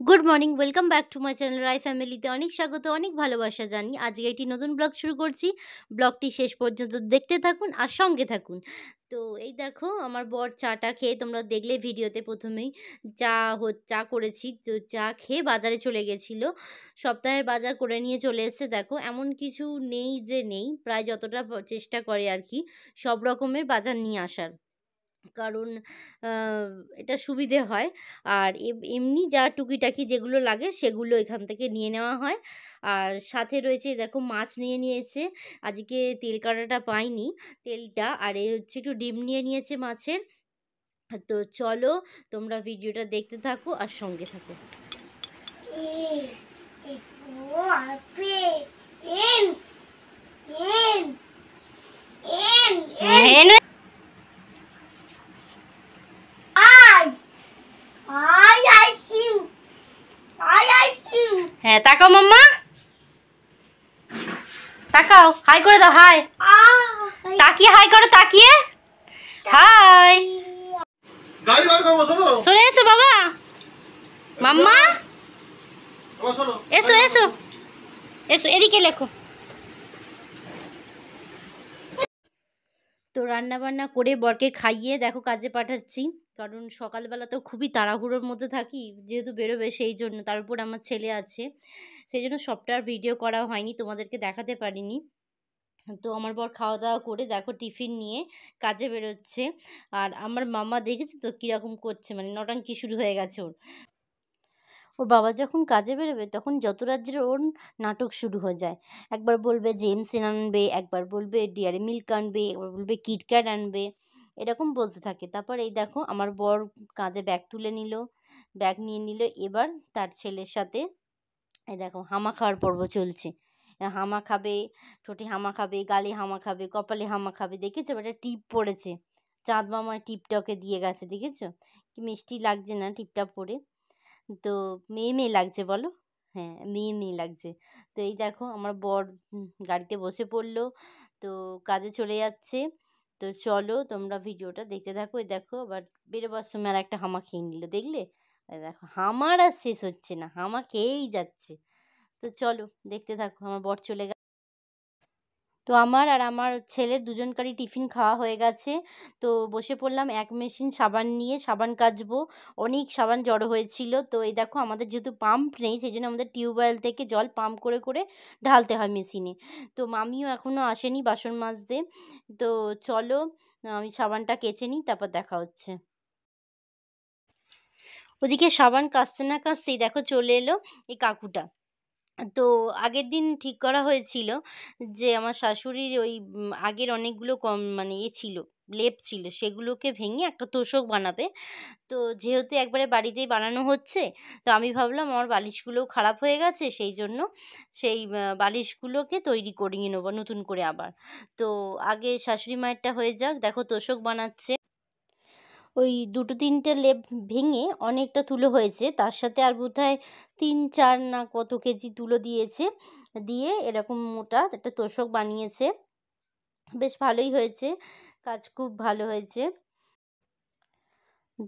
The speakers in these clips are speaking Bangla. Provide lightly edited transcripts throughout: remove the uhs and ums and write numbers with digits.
Good morning, welcome back to my channel Rai ফ্যামিলিতে অনেক স্বাগত, অনেক ভালোবাসা জানি। আজকে একটি নতুন ব্লগ শুরু করছি। ব্লগটি শেষ পর্যন্ত দেখতে থাকুন আর সঙ্গে থাকুন। তো এই দেখো আমার বর চাটা খেয়ে, তোমরা দেখলে ভিডিওতে প্রথমেই চা করেছি। তো চা খেয়ে বাজারে চলে গেছিলো, সপ্তাহের বাজার করে নিয়ে চলে এসেছে। দেখো এমন কিছু নেই যে নেই, প্রায় যতটা চেষ্টা করে আর কি সব রকমের বাজার নিয়ে আসার, কারণ আ এটা সুবিধে হয়। আর এমনি যা টুকিটাকি যেগুলো লাগে সেগুলো এখান থেকে নিয়ে নেওয়া হয়। আর সাথে রয়েছে দেখো মাছ নিয়ে নিয়েছে। আজকে তেল কাটাটা পাইনি, তেলটা। আর এই হচ্ছে একটু ডিম নিয়ে নিয়েছে মাছের। তো চলো তোমরা ভিডিওটা দেখতে থাকো আর সঙ্গে থাকো। হ্যাঁ তাকাও মাম্মা, তাকাও, হাই করে দাও। হাই, তাকিয়ে হাই করো, তাকিয়ে হাই। গাড়ি বার করবো, শোনো। সরে এসো বাবা, মাম্মা এসো এসো এসো, এদিকে লেখো। তো রান্না বান্না করে বরকে খাইয়ে দেখো কাজে পাঠাচ্ছি, কারণ সকালবেলা তো খুবই তাড়াহুড়োর মধ্যে থাকি, যেহেতু বেরোবে সেই জন্য। তার উপর আমার ছেলে আছে, সেই জন্য সবটা আর ভিডিও করা হয়নি, তোমাদেরকে দেখাতে পারিনি। তো আমার বর খাওয়া দাওয়া করে দেখো টিফিন নিয়ে কাজে বেরোচ্ছে। আর আমার মামা দেখেছি তো কীরকম করছে, মানে নটাঙ্কি শুরু হয়ে গেছে ওর। ওর বাবা যখন কাজে বেরোবে তখন যত রাজ্যের ওর নাটক শুরু হয়ে যায়। একবার বলবে জেমস আনবে, একবার বলবে ডেয়ারি মিল্ক আনবে, একবার বলবে কিটক্যাট আনবে, এরকম বলতে থাকে। তারপর এই দেখো আমার বর কাঁধে ব্যাগ তুলে নিল, ব্যাগ নিয়ে নিল। এবার তার ছেলের সাথে এই দেখো হামা খাওয়ার পর্ব চলছে। হামা খাবে, ঠোঁটে হামা খাবে, গালে হামা খাবে, কপালে হামা খাবে। দেখেছো একটা টিপ পড়েছে, চাঁদ মামা টিপটকে দিয়ে গেছে, দেখেছো কি মিষ্টি লাগছে না টিপটা পরে? তো মেয়ে মেয়ে লাগছে বলো, হ্যাঁ মেয়ে মেয়ে লাগছে। তো এই দেখো আমার বর গাড়িতে বসে পড়লো, তো কাজে চলে যাচ্ছে। তো চলো তোমরা ভিডিওটা দেখতে থাকো। এই দেখো আবার বেরোবার সময় আর একটা হামা খেয়ে নিল, দেখলে? এই দেখো হামার আর শেষ হচ্ছে না, হামা খেয়েই যাচ্ছে। তো চলো দেখতে থাকো, আমার বর চলে গেছে। তো আমার আর আমার ছেলের দুজনকারই টিফিন খাওয়া হয়ে গেছে। তো বসে পড়লাম এক মেশিন সাবান নিয়ে, সাবান কাচবো। অনেক সাবান জড়ো হয়েছিল। তো এই দেখো আমাদের যেহেতু পাম্প নেই, সেই জন্য আমাদের টিউবওয়েল থেকে জল পাম্প করে করে ঢালতে হয় মেশিনে। তো মামিও এখনও আসেনি বাসন মাজতে। তো চলো আমি সাবানটা কেচে নিই, তারপর দেখা হচ্ছে। ওদিকে সাবান কাচতে না কাচতেই দেখো চলে এলো এই কাকুটা। তো আগের দিন ঠিক করা হয়েছিল যে আমার শাশুড়ির ওই আগের অনেকগুলো কম মানে ছিল, লেপ ছিল, সেগুলোকে ভেঙে একটা তোশক বানাবে। তো যেহেতু একবারে বাড়িতেই বানানো হচ্ছে, তো আমি ভাবলাম আমার বালিশগুলোও খারাপ হয়ে গেছে, সেই জন্য সেই বালিশগুলোকে তৈরি করিয়ে নেবো নতুন করে আবার। তো আগে শাশুড়ি মায়েরটা হয়ে যাক, দেখো তোশক বানাচ্ছে। ওই দুটো তিনটে লেপ ভেঙে অনেকটা তুলো হয়েছে, তার সাথে আর বোধহয় 3-4 না কত কেজি তুলো দিয়েছে, দিয়ে এরকম মোটা একটা তোশক বানিয়েছে। বেশ ভালোই হয়েছে, কাজ খুব ভালো হয়েছে।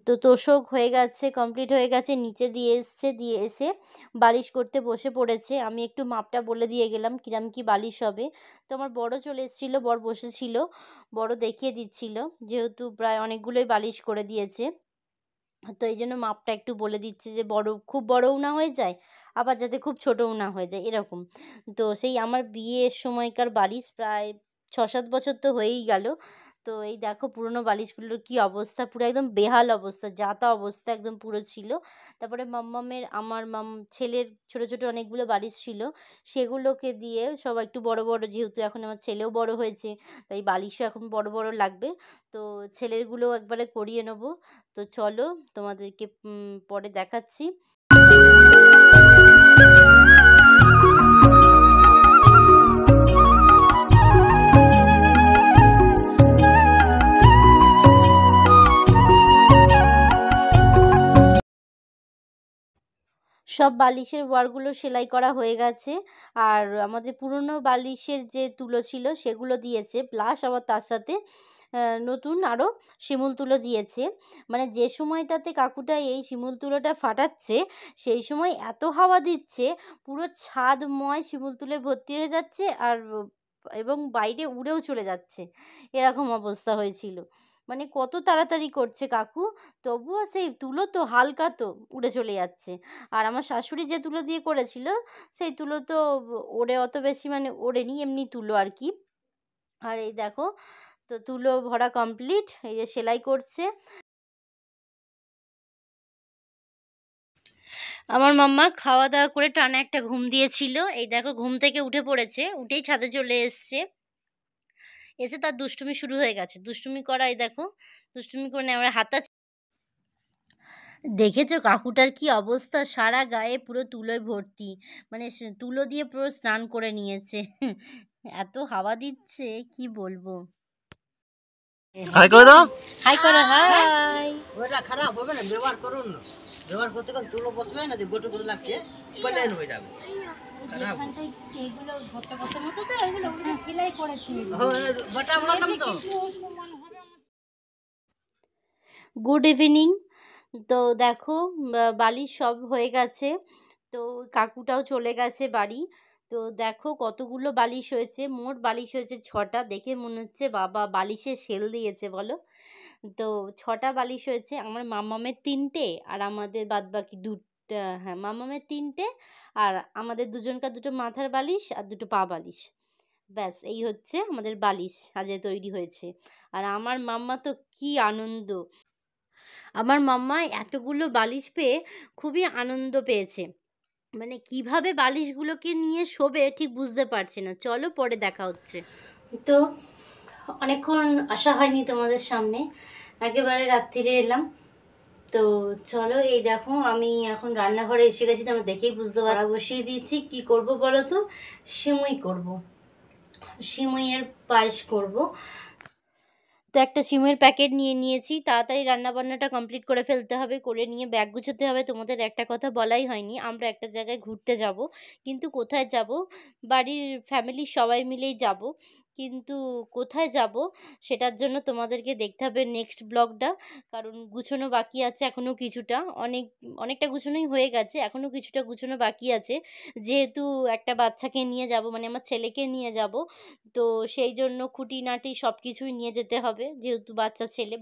তো তোশক হয়ে গেছে, কমপ্লিট হয়ে গেছে, নিচে দিয়ে এসছে, দিয়ে এসে বালিশ করতে বসে পড়েছে। আমি একটু মাপটা বলে দিয়ে গেলাম কিরম কি বালিশ হবে। তো আমার বড় চলে এসেছিলো, বর বসেছিল, বড় দেখিয়ে দিচ্ছিল, যেহেতু প্রায় অনেকগুলোই বালিশ করে দিয়েছে। তো এই জন্য মাপটা একটু বলে দিচ্ছে যে বড়, খুব বড়ও না হয়ে যায়, আবার যাতে খুব ছোটও না হয়ে যায় এরকম। তো সেই আমার বিয়ের সময়কার বালিশ প্রায় 6-7 বছর তো হয়েই গেল। তো এই দেখো পুরনো বালিশগুলোর কি অবস্থা, পুরো একদম বেহাল অবস্থা, যা তা অবস্থা একদম পুরো ছিল। তারপরে মাম্মামের, আমার ছেলের ছোট ছোট অনেকগুলো বালিশ ছিল, সেগুলোকে দিয়ে সব একটু বড় বড়, যেহেতু এখন আমার ছেলেও বড় হয়েছে, তাই বালিশও এখন বড় বড় লাগবে। তো ছেলেরগুলো একবারে করিয়ে নেবো। তো চলো তোমাদেরকে পরে দেখাচ্ছি। সব বালিশের ওয়ারগুলো সেলাই করা হয়ে গেছে। আর আমাদের পুরনো বালিশের যে তুলো ছিল সেগুলো দিয়েছে, প্লাস আবার তার সাথে নতুন আরও শিমুল তুলো দিয়েছে। মানে যে সময়টাতে কাকুটা এই শিমুল তুলোটা ফাটাচ্ছে সেই সময় এত হাওয়া দিচ্ছে পুরো ছাদময় শিমুল তুলোয় ভর্তি হয়ে যাচ্ছে আর এবং বাইরে উড়েও চলে যাচ্ছে, এরকম অবস্থা হয়েছিল। মানে কত তাড়াতাড়ি করছে কাকু, তবুও সেই তুলো তো হালকা তো উড়ে চলে যাচ্ছে। আর আমার শাশুড়ি যে তুলো দিয়ে করেছিল সেই তুলো তো ওড়ে অত বেশি, মানে ওড়েনি, এমনি তুলো আর কি। আর এই দেখো, তো তুলো ভরা কমপ্লিট, এই যে সেলাই করছে। আমার মাম্মা খাওয়া দাওয়া করে টানা একটা ঘুম দিয়েছিল, এই দেখো ঘুম থেকে উঠে পড়েছে, উঠেই ছাদে চলে এসছে। এসে তার দুষ্টুমি শুরু হয়ে গেছে, দুষ্টুমি করা, এই দেখো দুষ্টুমি করে নেয় আমার হাতা। দেখেছো কাকুটার কি অবস্থা, সারা গায়ে পুরো তুলোয় ভর্তি, মানে তুলো দিয়ে পুরো স্নান করে নিয়েছে। এত হাওয়া দিচ্ছে কি বলবো। হাই করে দাও। হাই করো, হাই। ওটা খারাপ হবে না, ব্যবহার করুন না। ব্যবহার করতে করতে তুলো বসবে না, যে গোটে গোটে লাগছে প্লেন হয়ে যাবে। বাটা বললাম তো। Good evening. তো দেখো বালিশ সব হয়ে গেছে, তো কাকুটাও চলে গেছে বাড়ি। তো দেখো কতগুলো বালিশ হয়েছে, মোট বালিশ হয়েছে 6টা। দেখে মনে হচ্ছে বাবা বালিশে সেল দিয়েছে বলো। তো 6টা বালিশ হয়েছে, আমার মামামের 3টে আর আমাদের বাদবাকি 2টা, হ্যাঁ মামামের 3টে আর আমাদের দুজনকার 2টো মাথার বালিশ আর 2টো পা বালিশ। ব্যাস এই হচ্ছে আমাদের বালিশ আজকে তৈরি হয়েছে। আর আমার মাম্মা তো কি আনন্দ, আমার মাম্মা এতগুলো বালিশ পেয়ে খুবই আনন্দ পেয়েছে। মানে কিভাবে বালিশগুলোকে নিয়ে শোবে ঠিক বুঝতে পারছে না। চলো পরে দেখা হচ্ছে। তো অনেকক্ষণ আসা হয়নি তোমাদের সামনে, একেবারে রাত্রিরে এলাম। তো চলো এই দেখো আমি এখন রান্নাঘরে এসে গেছি, তোমরা দেখেই বুঝতে পারা বসিয়ে দিয়েছি। কি করব বলো তো, সিমুই করব, সিমুইয়ের পায়েস করব। তো একটা সিমের প্যাকেট নিয়ে নিয়েছি, তাড়াতাড়ি রান্নাবান্নাটা কমপ্লিট করে ফেলতে হবে, করে নিয়ে ব্যাগ গুছোতে হবে। তোমাদের একটা কথা বলাই হয়নি, আমরা একটা জায়গায় ঘুরতে যাব, কিন্তু কোথায় যাব, বাড়ির ফ্যামিলির সবাই মিলেই যাব, কিন্তু কোথায় যাব সেটার জন্য তোমাদেরকে দেখতে হবে নেক্সট ব্লগটা। কারণ গুছোনো বাকি আছে এখনও কিছুটা, অনেকটা গুছোনোই হয়ে গেছে, এখনও কিছুটা গুছোনো বাকি আছে। যেহেতু একটা বাচ্চাকে নিয়ে যাব, মানে আমার ছেলেকে নিয়ে যাব, তো সেই জন্য খুঁটিনাটি সব কিছুই নিয়ে যেতে হবে। যেহেতু বাচ্চা ছেলে,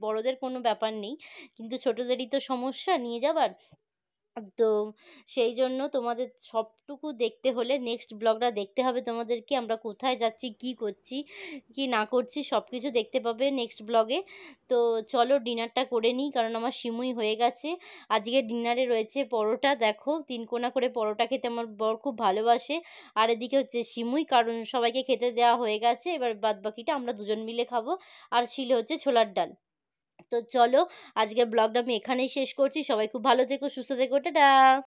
বড়দের কোনো ব্যাপার নেই, কিন্তু ছোটদেরই তো সমস্যা নিয়ে যাবার। তো সেই জন্য তোমাদের সবটুকু দেখতে হলে নেক্সট ব্লগটা দেখতে হবে তোমাদেরকে। আমরা কোথায় যাচ্ছি, কি করছি, কি না করছি, সব কিছু দেখতে পাবে নেক্সট ব্লগে। তো চলো ডিনারটা করে নিই, কারণ আমার সিমুই হয়ে গেছে। আজকে ডিনারে রয়েছে পরোটা, দেখো 3 কোনা করে পরোটা খেতে আমার বর খুব ভালোবাসে। আর এদিকে হচ্ছে সিমুই, কারণ সবাইকে খেতে দেওয়া হয়ে গেছে, এবার বাদবাকিটা আমরা দুজন মিলে খাবো। আর ছিল হচ্ছে ছোলার ডাল। তো চলো আজকের ব্লগটা আমি এখানেই শেষ করছি। সবাই খুব ভালো থেকো, সুস্থ থেকো, টাটা।